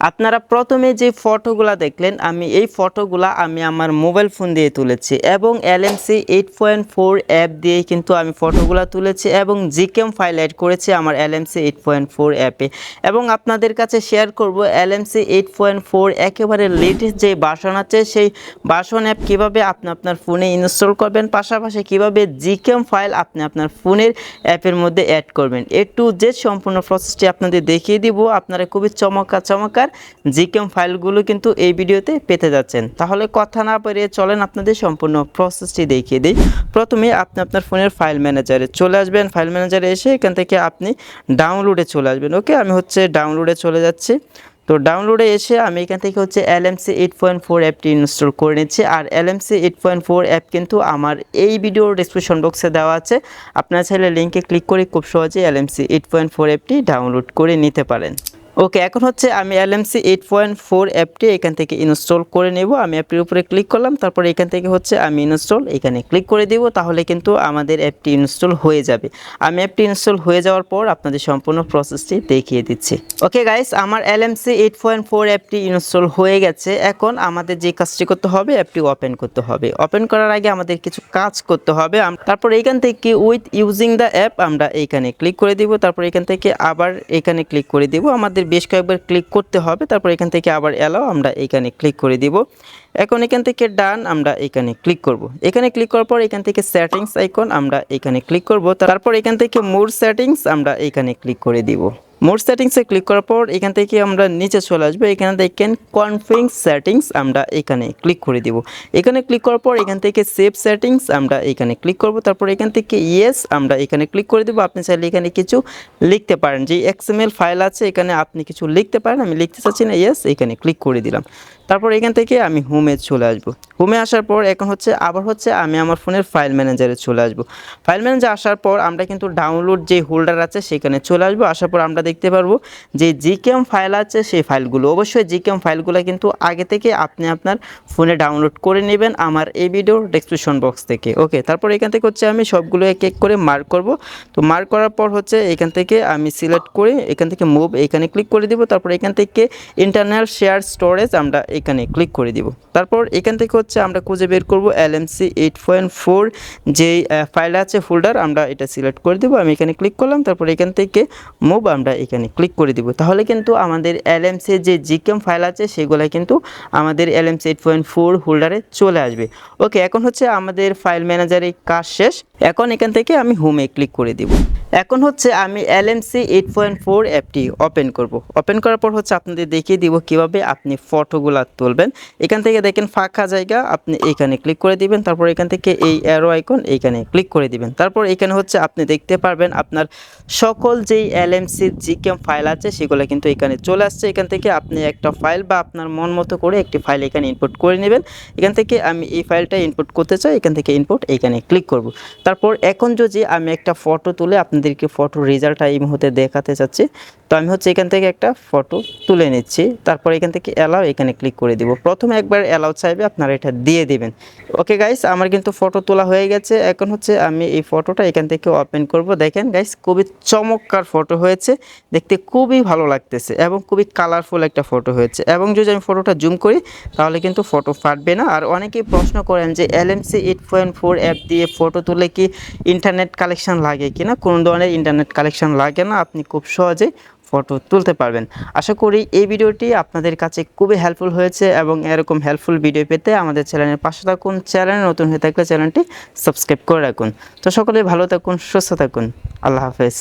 আপনারা প্রথমে যে ফটোগুলা দেখলেন আমি এই ফটোগুলা আমি আমার মোবাইল ফোন দিয়ে তুলেছি এবং LMC 8.4 অ্যাপ দিয়ে কিন্তু আমি ফটোগুলা তুলেছি এবং জিকেম ফাইল অ্যাড করেছি আমার LMC 8.4 অ্যাপে এবং আপনাদের কাছে শেয়ার করব LMC 8.4 একেবারে লেটেস্ট যে ভার্সন আছে সেই ভার্সন অ্যাপ কীভাবে আপনি আপনার ফোনে ইনস্টল করবেন, পাশাপাশি কীভাবে জিকেম ফাইল আপনি আপনার ফোনের অ্যাপের মধ্যে অ্যাড করবেন। A to Z সম্পূর্ণ প্রসেসটি আপনাদের দেখিয়ে দিব। আপনারা খুবই চমৎকার জিকেম ফাইলগুলো কিন্তু এই ভিডিওতে পেতে যাচ্ছেন। তাহলে কথা না বাড়িয়ে চলেন আপনাদের সম্পূর্ণ প্রসেসটি দেখিয়ে দিই। প্রথমে আপনি আপনার ফোনের ফাইল ম্যানেজারে চলে আসবেন। ফাইল ম্যানেজারে এসে এখান থেকে আপনি ডাউনলোডে চলে আসবেন। ওকে, আমি ডাউনলোডে চলে যাচ্ছি। তো ডাউনলোডে এসে আমি এখান থেকে LMC 8.4 অ্যাপটি ইনস্টল করে নিচ্ছি। আর LMC 8.4 অ্যাপ কিন্তু আমার এই ভিডিওর ডেসক্রিপশন বক্সে দেওয়া আছে। আপনারা চাইলে লিঙ্কে ক্লিক করে খুব সহজে LMC 8.4 অ্যাপটি ডাউনলোড করে নিতে পারেন। ওকে, এখন আমি LMC 8.4 অ্যাপটি এখান থেকে ইনস্টল করে নেব। আমি অ্যাপটির উপরে ক্লিক করলাম, তারপরে এখান থেকে আমি ইনস্টল এখানে ক্লিক করে দিব। তাহলে কিন্তু আমাদের অ্যাপটি ইনস্টল হয়ে যাবে। আমি অ্যাপটি ইনস্টল হয়ে যাওয়ার পর আপনাদের সম্পূর্ণ প্রসেসটি দেখিয়ে দিচ্ছি। ওকে গাইস, আমার LMC 8.4 অ্যাপটি ইনস্টল হয়ে গেছে। এখন আমাদের যে কাজটি করতে হবে, অ্যাপটি ওপেন করতে হবে। ওপেন করার আগে আমাদের কিছু কাজ করতে হবে। তারপর এখান থেকে উইথ ইউজিং দ্য অ্যাপ আমরা এখানে ক্লিক করে দিব। তারপর এখান থেকে আবার এখানে ক্লিক করে দিব। আমাদের বেশ কয়েকবার ক্লিক করতে হবে। তারপর এখান থেকে আবার অ্যালাও আমরা এখানে ক্লিক করে দিব। এখন এখান থেকে ডান আমরা এখানে ক্লিক করব। এখানে ক্লিক করার পর এখান থেকে সেটিংস আইকন আমরা এখানে ক্লিক করব। তারপর এখান থেকে মোর সেটিংস আমরা এখানে ক্লিক করে দিব। মোর সেটিংসে ক্লিক করার পর এখান থেকে আমরা নিচে চলে আসবো। এখানে দেখেন কনফিগ সেটিংস আমরা এখানে ক্লিক করে দিব। এখানে ক্লিক করার পর এখান থেকে সেভ সেটিংস আমরা এখানে ক্লিক করব। তারপর এখান থেকে ইয়েস আমরা এখানে ক্লিক করে দেব। আপনি চাইলে এখানে কিছু লিখতে পারেন, যে XML ফাইল আছে এখানে আপনি কিছু লিখতে পারেন। আমি লিখতে চাচ্ছি না, ইয়েস এখানে ক্লিক করে দিলাম। তারপর এখান থেকে আমি হোমে চলে আসব। হোমে আসার পর এখন আবার আমি আমার ফোনের ফাইল ম্যানেজারে চলে আসব। ফাইল ম্যানেজার আসার পর আমরা কিন্তু ডাউনলোড যে হোল্ডার আছে সেখানে চলে আসবো। আসার পর আমরা দেখতে পারবো যে জিকেম ফাইল আছে সেই ফাইলগুলো, অবশ্যই জিকেম ফাইলগুলো কিন্তু আগে থেকে আপনি আপনার ফোনে ডাউনলোড করে নেবেন আমার এই ভিডিওর ডেসক্রিপশন বক্স থেকে। ওকে, তারপর এখান থেকে আমি সবগুলো এক এক করে মার্ক করব। তো মার্ক করার পর এখান থেকে আমি সিলেক্ট করে এখান থেকে মুভ এখানে ক্লিক করে দিব। তারপর এখান থেকে ইন্টারনাল শেয়ার স্টোরেজ আমরা এখানে ক্লিক করে দিব। তারপর এখান থেকে আমরা খুঁজে বের করব LMC 8.4 যেই ফাইল আছে ফোল্ডার, আমরা এটা সিলেক্ট করে দেব। আমি এখানে ক্লিক করলাম। তারপর এখান থেকে মুভ আমরা এখানে ক্লিক করে দিব। তাহলে কিন্তু আমাদের LMC যে জিকেম ফাইল আছে সেগুলো কিন্তু আমাদের LMC 8.4 হোল্ডারে চলে আসবে। ওকে, এখন আমাদের ফাইল ম্যানেজারে কাজ শেষ। এখন এখান থেকে আমি হোমে ক্লিক করে দিব। এখন আমি LMC 8.4 অ্যাপটি ওপেন করব। ওপেন করার পর আপনাদের দেখিয়ে দিব কিভাবে আপনি ফটোগুলা তুলবেন। এখান থেকে দেখেন ফাঁকা জায়গা, আপনি এখানে ক্লিক করে দিবেন। তারপর এখান থেকে এই অ্যারো আইকন এখানে ক্লিক করে দিবেন। তারপর এখানে আপনি দেখতে পারবেন আপনার সকল যেই LMC জিকেম ফাইল আছে সেগুলো কিন্তু এখানে চলে আসছে। এখান থেকে আপনি একটা ফাইল বা আপনার মন মতো করে একটি ফাইল এখানে ইনপুট করে নেবেন। এখান থেকে আমি এই ফাইলটা ইনপুট করতে চাই, এখান থেকে ইনপুট এখানে ক্লিক করব। তারপর এখন যদি আমি একটা ফটো তুলে আপনাদেরকে ফটো রেজাল্টটা এই মুহূর্তে দেখাতে চাচ্ছি, তো আমি এখান থেকে একটা ফটো তুলে নিচ্ছি। তারপর এখান থেকে অ্যালাও এখানে ক্লিক করে দিব। প্রথমে একবার অ্যালাও চাইবে, আপনারা এটা দিয়ে দিবেন। ওকে গাইস, আমার কিন্তু ফটো তোলা হয়ে গেছে। এখন আমি এই ফটোটা এখান থেকে ওপেন করব। দেখেন গাইস, খুবই চমৎকার ফটো হয়েছে, দেখতে খুবই ভালো লাগতেছে এবং খুবই কালারফুল একটা ফটো হয়েছে। এবং যদি আমি ফটোটা জুম করি তাহলে কিন্তু ফটো ফাটবে না। আর অনেকেই প্রশ্ন করেন যে LMC 8.4 অ্যাপ দিয়ে ফটো তুলে কি ইন্টারনেট কালেকশন লাগে কিনা। কোনো ধরনের ইন্টারনেট কালেকশন লাগে না, আপনি খুব সহজে ফটো তুলতে পারবেন। আশা করি এই ভিডিওটি আপনাদের কাছে খুবই হেল্পফুল হয়েছে এবং এরকম হেল্পফুল ভিডিও পেতে আমাদের চ্যানেলের পাশে থাকুন। চ্যানেলে নতুন হয়ে থাকলে চ্যানেলটি সাবস্ক্রাইব করে রাখুন। তো সকলে ভালো থাকুন, সুস্থ থাকুন। আল্লাহ হাফেজ।